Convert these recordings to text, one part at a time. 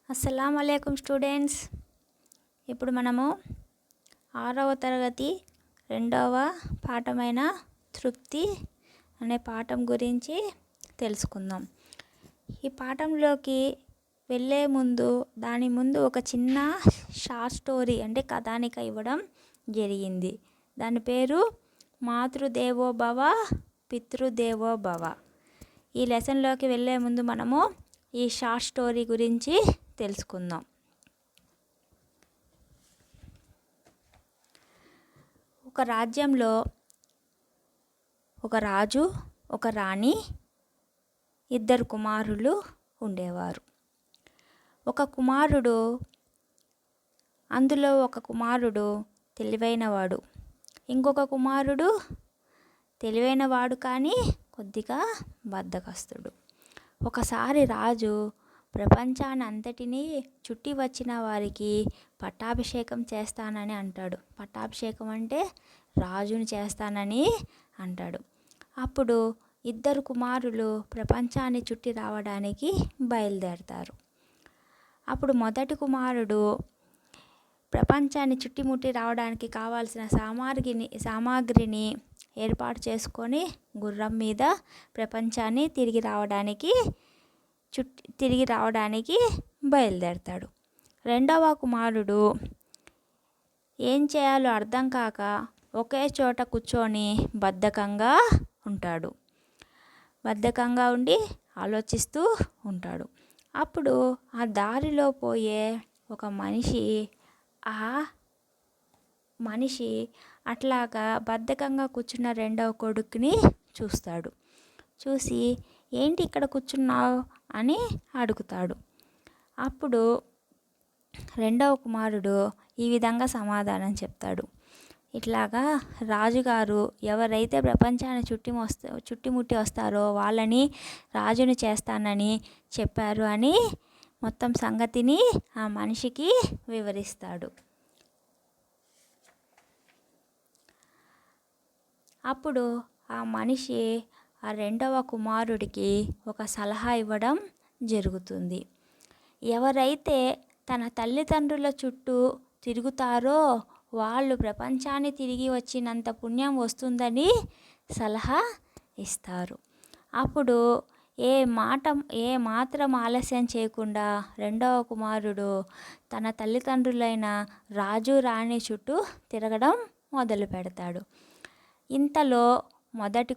అస్సలాము అలైకుం స్టూడెంట్స్. ఇప్పుడు మనము 6వ తరగతి 2వ పాఠమైన తృప్తి అనే పాఠం గురించి తెలుసుకుందాం. ఈ పాఠంలోకి వెళ్ళే ముందు దాని ముందు ఒక చిన్న షార్ట్ స్టోరీ అంటే కథానిక ఇవ్వడం జరిగింది. దాని పేరు మాతృదేవో భవ పితృదేవో భవ. ఈ లెసన్లోకి వెళ్ళే ముందు మనము ఈ షార్ట్ స్టోరీ గురించి తెలుసుకుందాం. ఒక రాజ్యంలో ఒక రాజు, ఒక రాణి, 2 కుమారులు ఉండేవారు. అందులో ఒక కుమారుడు తెలివైనవాడు, ఇంకొక కుమారుడు తెలివైనవాడు కానీ కొద్దిగా బద్ధకస్తుడు. ఒకసారి రాజు ప్రపంచాన్ని అంతటినీ చుట్టి వచ్చిన వారికి పట్టాభిషేకం చేస్తానని అంటాడు. పట్టాభిషేకం అంటే రాజుని చేస్తానని అంటాడు. అప్పుడు 2 కుమారులు ప్రపంచాన్ని చుట్టి రావడానికి బయలుదేరతారు. అప్పుడు మొదటి కుమారుడు ప్రపంచాన్ని చుట్టిముట్టి రావడానికి కావాల్సిన సామాగ్రిని ఏర్పాటు చేసుకొని గుర్రం మీద ప్రపంచాన్ని తిరిగి రావడానికి బయలుదేరతాడు. రెండవ కుమారుడు ఏం చేయాలో అర్థం కాక ఒకే చోట కూర్చొని బద్ధకంగా ఉండి ఆలోచిస్తూ ఉంటాడు. అప్పుడు ఆ దారిలో పోయే ఒక మనిషి అట్లాగా బద్ధకంగా కూర్చున్న రెండవ కొడుకుని చూస్తాడు. చూసి ఏంటి ఇక్కడ కూర్చున్నావు అని అడుగుతాడు. అప్పుడు రెండవ కుమారుడు ఈ విధంగా సమాధానం చెప్తాడు. ఇట్లాగా రాజుగారు ఎవరైతే ప్రపంచాన్ని చుట్టుముట్టి వస్తారో వాళ్ళని రాజుని చేస్తానని చెప్పారు అని మొత్తం సంగతిని ఆ మనిషికి వివరిస్తాడు. అప్పుడు ఆ మనిషి ఆ రెండవ కుమారుడికి ఒక సలహా ఇవ్వడం జరుగుతుంది. ఎవరైతే తన తల్లిదండ్రుల చుట్టూ తిరుగుతారో వాళ్ళు ప్రపంచాన్ని తిరిగి వచ్చినంత పుణ్యం వస్తుందని సలహా ఇస్తారు. అప్పుడు ఏ మాత్రం ఆలస్యం చేయకుండా రెండవ కుమారుడు తన తల్లిదండ్రులైన రాజు రాణి చుట్టూ తిరగడం మొదలు పెడతాడు. ఇంతలో మొదటి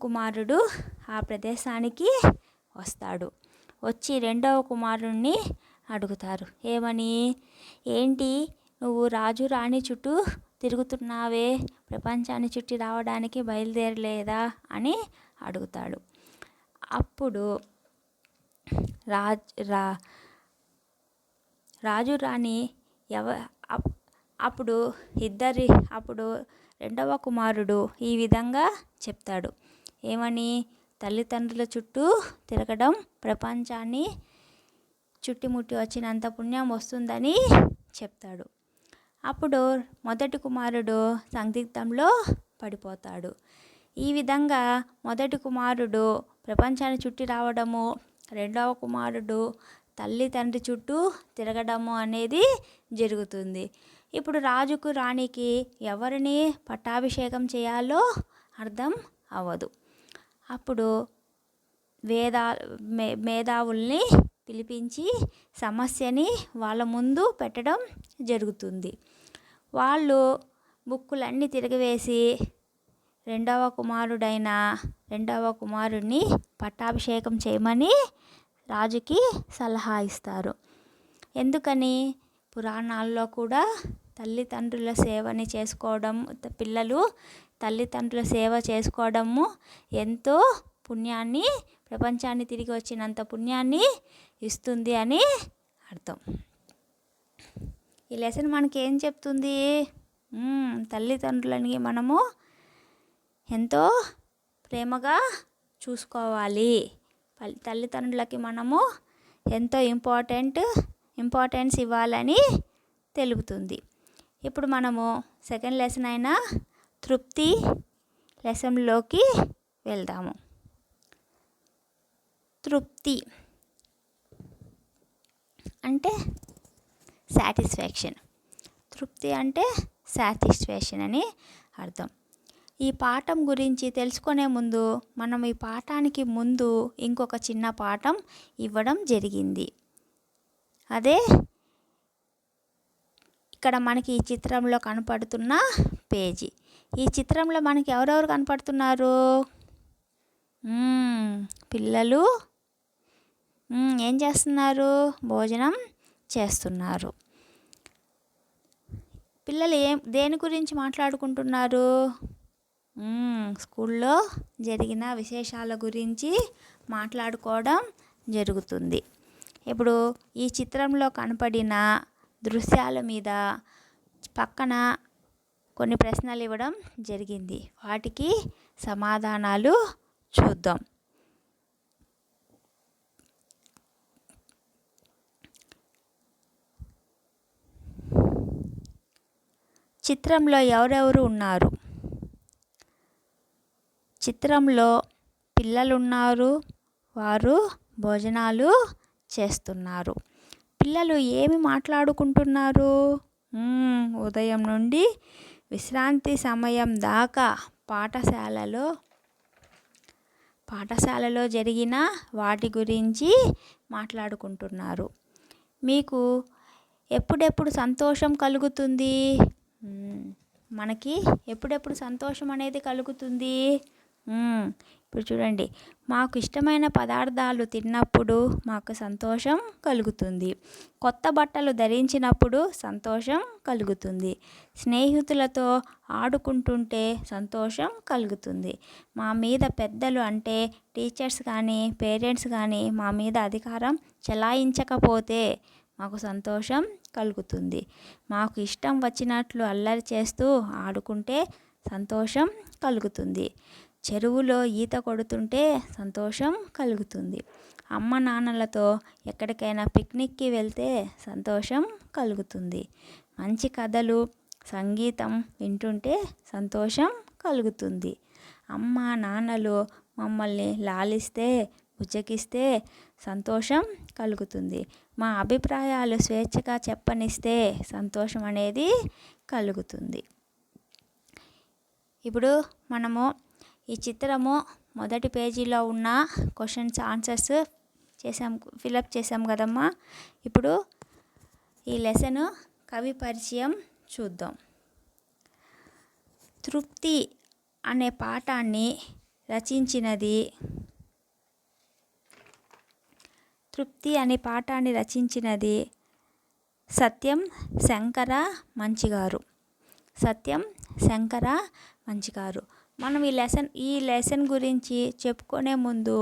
కుమారుడు ఆ ప్రదేశానికి వస్తాడు. వచ్చి రెండవ కుమారుణ్ణి అడుగుతారు. ఏంటి నువ్వు రాజు రాణి చుట్టూ తిరుగుతున్నావే, ప్రపంచాన్ని చుట్టి రావడానికి బయలుదేరలేదా అని అడుగుతాడు. అప్పుడు రాజు రాణి అప్పుడు రెండవ కుమారుడు ఈ విధంగా చెప్తాడు. తల్లిదండ్రుల చుట్టూ తిరగడం ప్రపంచాన్ని చుట్టుముట్టి వచ్చినంత పుణ్యం వస్తుందని చెప్తాడు. అప్పుడు మొదటి కుమారుడు సందిగ్ధంలో పడిపోతాడు. ఈ విధంగా మొదటి కుమారుడు ప్రపంచాన్ని చుట్టి రావడము, రెండవ కుమారుడు తల్లిదండ్రి చుట్టూ తిరగడము అనేది జరుగుతుంది. ఇప్పుడు రాజుకు రాణికి ఎవరిని పట్టాభిషేకం చేయాలో అర్థం అవ్వదు. అప్పుడు మేధావుల్ని పిలిపించి సమస్యని వాళ్ళ ముందు పెట్టడం జరుగుతుంది. వాళ్ళు బుక్కులన్నీ తిరగవేసి రెండవ కుమారుడిని పట్టాభిషేకం చేయమని రాజుకి సలహా ఇస్తారు. ఎందుకని పురాణాల్లో కూడా తల్లిదండ్రుల సేవని చేసుకోవడం, పిల్లలు తల్లిదండ్రుల సేవ చేసుకోవడము ఎంతో పుణ్యాన్ని, ప్రపంచాన్ని తిరిగి వచ్చినంత పుణ్యాన్ని ఇస్తుంది అని అర్థం. ఈ లెసన్ మనకి ఏం చెప్తుంది? తల్లిదండ్రులని మనము ఎంతో ప్రేమగా చూసుకోవాలి. తల్లిదండ్రులకి మనము ఎంతో ఇంపార్టెన్స్ ఇవ్వాలని తెలుపుతుంది. ఇప్పుడు మనము సెకండ్ లెసన్ అయిన తృప్తి లెసన్లోకి వెళ్దాము. తృప్తి అంటే సాటిస్ఫాక్షన్. తృప్తి అంటే సాటిస్ఫాక్షన్ అని అర్థం. ఈ పాఠం గురించి తెలుసుకునే ముందు మనం ఈ పాఠానికి ముందు ఇంకొక చిన్న పాఠం ఇవ్వడం జరిగింది. అదే ఇక్కడ మనకి ఈ చిత్రంలో కనపడుతున్న పేజీ. ఈ చిత్రంలో మనకి ఎవరెవరు కనపడుతున్నారు? పిల్లలు ఏం చేస్తున్నారు? భోజనం చేస్తున్నారు. పిల్లలు దేని గురించి మాట్లాడుకుంటున్నారు? స్కూల్లో జరిగిన విశేషాల గురించి మాట్లాడుకోవడం జరుగుతుంది. ఇప్పుడు ఈ చిత్రంలో కనపడిన దృశ్యాల మీద పక్కన కొన్ని ప్రశ్నలు ఇవ్వడం జరిగింది. వాటికి సమాధానాలు చూద్దాం. చిత్రంలో ఎవరెవరు ఉన్నారు? చిత్రంలో పిల్లలు ఉన్నారు. వారు భోజనాలు చేస్తున్నారు. పిల్లలు ఏమి మాట్లాడుకుంటున్నారు? ఉదయం నుండి విశ్రాంతి సమయం దాకా పాఠశాలలో జరిగిన వాటి గురించి మాట్లాడుకుంటున్నారు. మీకు ఎప్పుడెప్పుడు సంతోషం కలుగుతుంది? మనకి ఎప్పుడెప్పుడు సంతోషం అనేది కలుగుతుంది? ఇప్పుడు చూడండి, మాకు ఇష్టమైన పదార్థాలు తిన్నప్పుడు మాకు సంతోషం కలుగుతుంది. కొత్త బట్టలు ధరించినప్పుడు సంతోషం కలుగుతుంది. స్నేహితులతో ఆడుకుంటుంటే సంతోషం కలుగుతుంది. మా మీద పెద్దలు అంటే టీచర్స్ కానీ పేరెంట్స్ కానీ మా మీద అధికారం చెలాయించకపోతే మాకు సంతోషం కలుగుతుంది. మాకు ఇష్టం వచ్చినట్లు అల్లరి చేస్తూ ఆడుకుంటే సంతోషం కలుగుతుంది. చెరువులో ఈత కొడుతుంటే సంతోషం కలుగుతుంది. అమ్మ నాన్నలతో ఎక్కడికైనా పిక్నిక్కి వెళ్తే సంతోషం కలుగుతుంది. మంచి కథలు సంగీతం వింటుంటే సంతోషం కలుగుతుంది. అమ్మ నాన్నలు మమ్మల్ని లాలిస్తే బుజ్జగిస్తే సంతోషం కలుగుతుంది. మా అభిప్రాయాలు స్వేచ్ఛగా చెప్పనిస్తే సంతోషం అనేది కలుగుతుంది. ఇప్పుడు మనము ఈ చిత్రము మొదటి పేజీలో ఉన్న క్వశ్చన్స్ ఆన్సర్స్ ఫిలప్ చేసాం కదమ్మా. ఇప్పుడు ఈ లెసన్ కవి పరిచయం చూద్దాం. తృప్తి అనే పాఠాన్ని రచించినది సత్యం శంకర మంచి గారు. మనం ఈ లెసన్ గురించి చెప్పుకునే ముందు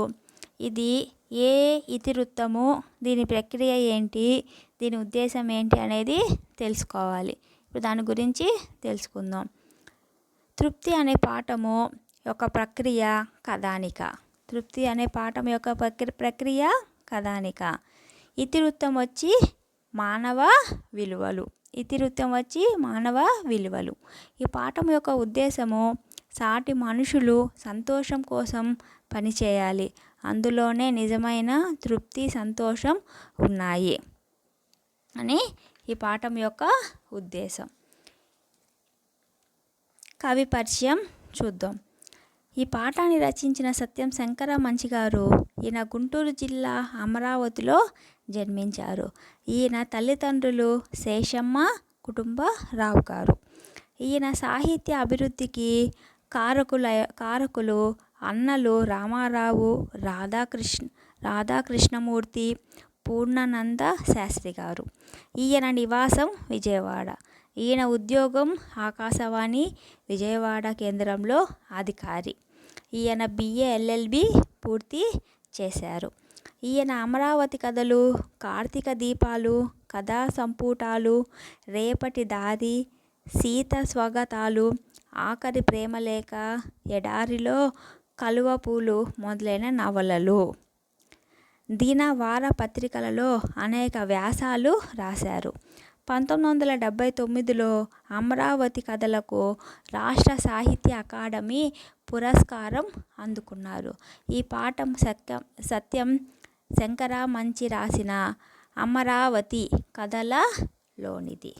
ఇది ఏ ఇతివృత్తము, దీని ప్రక్రియ ఏంటి, దీని ఉద్దేశం ఏంటి అనేది తెలుసుకోవాలి. ఇప్పుడు దాని గురించి తెలుసుకుందాం. తృప్తి అనే పాఠము యొక్క ప్రక్రియ కథానిక. ఇతివృత్తం వచ్చి మానవ విలువలు. ఈ పాఠం యొక్క ఉద్దేశము సాటి మనుషులు సంతోషం కోసం పనిచేయాలి. అందులోనే నిజమైన తృప్తి సంతోషం ఉన్నాయి అని ఈ పాఠం యొక్క ఉద్దేశం. కవి పరిచయం చూద్దాం. ఈ పాఠాన్ని రచించిన సత్యం శంకర మంచి గారు. ఈయన గుంటూరు జిల్లా అమరావతిలో జన్మించారు. ఈయన తల్లిదండ్రులు శేషమ్మ కుటుంబరావు గారు. ఈయన సాహిత్య అభివృద్ధికి కారకులు అన్నలు రామారావు, రాధాకృష్ణమూర్తి, పూర్ణానంద శాస్త్రి గారు. ఈయన నివాసం విజయవాడ. ఈయన ఉద్యోగం ఆకాశవాణి విజయవాడ కేంద్రంలో అధికారి. ఈయన BA LLB పూర్తి చేశారు. ఈయన అమరావతి కథలు, కార్తీక దీపాలు, కథా సంపుటాలు, రేపటి దారి, సీత స్వాగతాలు, ఆఖరి ప్రేమలేఖ, ఎడారిలో కలువ పూలు మొదలైన నవలలు, దిన వార పత్రికలలో అనేక వ్యాసాలు రాశారు. 1979లో అమరావతి కథలకు రాష్ట్ర సాహిత్య అకాడమీ పురస్కారం అందుకున్నారు. ఈ పాఠం సత్యం శంకర మంచి రాసిన అమరావతి కథలలోనిది.